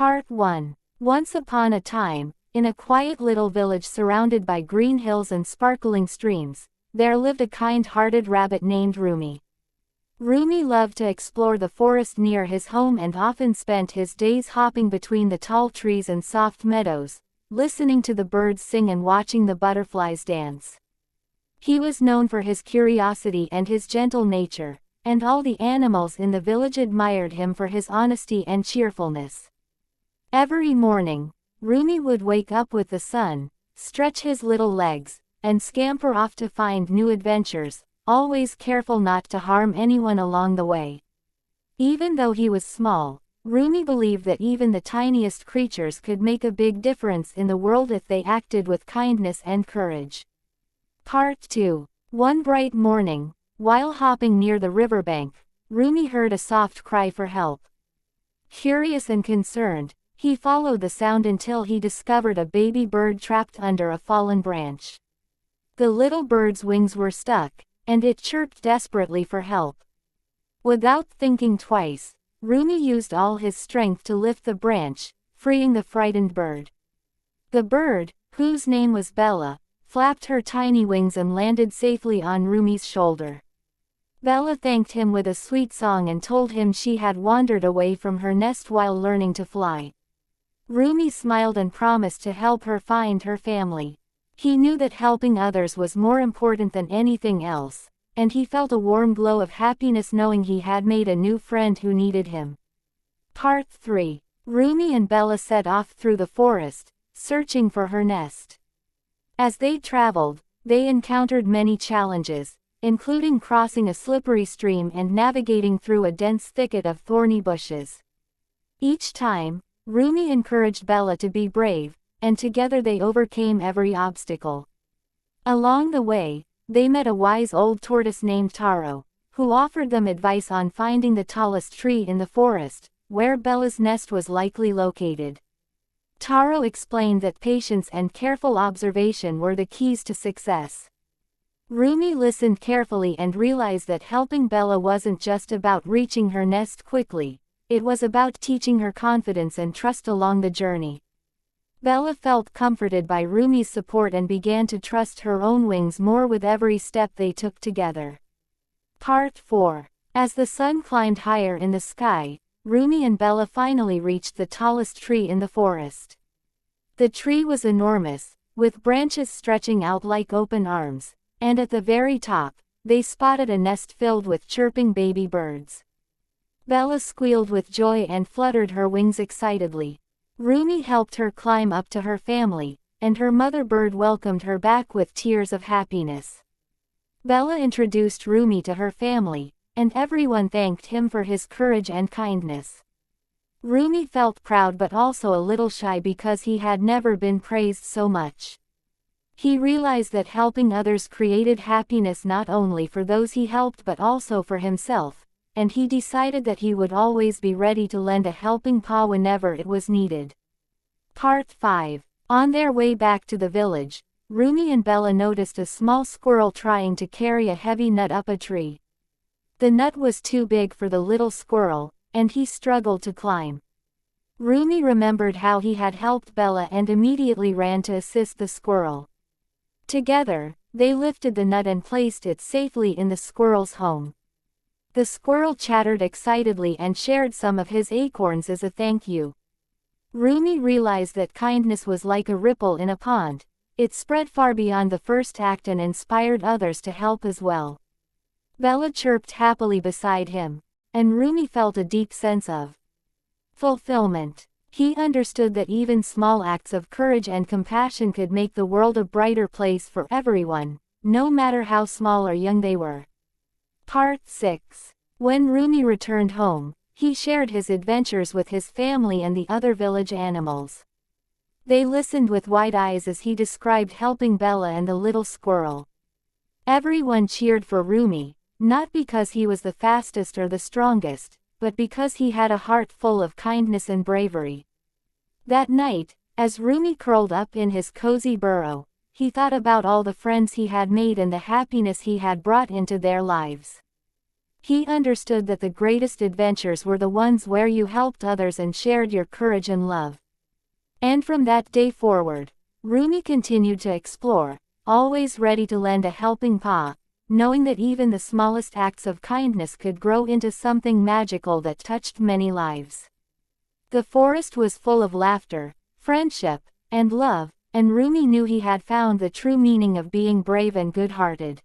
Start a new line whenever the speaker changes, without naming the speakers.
Part 1. Once upon a time, in a quiet little village surrounded by green hills and sparkling streams, there lived a kind-hearted rabbit named Rumi. Rumi loved to explore the forest near his home and often spent his days hopping between the tall trees and soft meadows, listening to the birds sing and watching the butterflies dance. He was known for his curiosity and his gentle nature, and all the animals in the village admired him for his honesty and cheerfulness. Every morning, Rumi would wake up with the sun, stretch his little legs, and scamper off to find new adventures, always careful not to harm anyone along the way. Even though he was small, Rumi believed that even the tiniest creatures could make a big difference in the world if they acted with kindness and courage. Part 2. One bright morning, while hopping near the riverbank, Rumi heard a soft cry for help. Curious and concerned, he followed the sound until he discovered a baby bird trapped under a fallen branch. The little bird's wings were stuck, and it chirped desperately for help. Without thinking twice, Rumi used all his strength to lift the branch, freeing the frightened bird. The bird, whose name was Bella, flapped her tiny wings and landed safely on Rumi's shoulder. Bella thanked him with a sweet song and told him she had wandered away from her nest while learning to fly. Rumi smiled and promised to help her find her family. He knew that helping others was more important than anything else, and he felt a warm glow of happiness knowing he had made a new friend who needed him. Part 3. Rumi and Bella set off through the forest, searching for her nest. As they traveled, they encountered many challenges, including crossing a slippery stream and navigating through a dense thicket of thorny bushes. Each time, Rumi encouraged Bella to be brave, and together they overcame every obstacle. Along the way, they met a wise old tortoise named Taro, who offered them advice on finding the tallest tree in the forest, where Bella's nest was likely located. Taro explained that patience and careful observation were the keys to success. Rumi listened carefully and realized that helping Bella wasn't just about reaching her nest quickly, it was about teaching her confidence and trust along the journey. Bella felt comforted by Rumi's support and began to trust her own wings more with every step they took together. Part 4. As the sun climbed higher in the sky, Rumi and Bella finally reached the tallest tree in the forest. The tree was enormous, with branches stretching out like open arms, and at the very top, they spotted a nest filled with chirping baby birds. Bella squealed with joy and fluttered her wings excitedly. Rumi helped her climb up to her family, and her mother bird welcomed her back with tears of happiness. Bella introduced Rumi to her family, and everyone thanked him for his courage and kindness. Rumi felt proud but also a little shy because he had never been praised so much. He realized that helping others created happiness not only for those he helped but also for himself, and he decided that he would always be ready to lend a helping paw whenever it was needed. Part 5. On their way back to the village, Rumi and Bella noticed a small squirrel trying to carry a heavy nut up a tree. The nut was too big for the little squirrel, and he struggled to climb. Rumi remembered how he had helped Bella and immediately ran to assist the squirrel. Together, they lifted the nut and placed it safely in the squirrel's home. The squirrel chattered excitedly and shared some of his acorns as a thank you. Rumi realized that kindness was like a ripple in a pond. It spread far beyond the first act and inspired others to help as well. Bella chirped happily beside him, and Rumi felt a deep sense of fulfillment. He understood that even small acts of courage and compassion could make the world a brighter place for everyone, no matter how small or young they were. Part 6. When Rumi returned home, he shared his adventures with his family and the other village animals. They listened with wide eyes as he described helping Bella and the little squirrel. Everyone cheered for Rumi, not because he was the fastest or the strongest, but because he had a heart full of kindness and bravery. That night, as Rumi curled up in his cozy burrow, he thought about all the friends he had made and the happiness he had brought into their lives. He understood that the greatest adventures were the ones where you helped others and shared your courage and love. And from that day forward, Rumi continued to explore, always ready to lend a helping paw, knowing that even the smallest acts of kindness could grow into something magical that touched many lives. The forest was full of laughter, friendship, and love, and Rumi knew he had found the true meaning of being brave and good-hearted.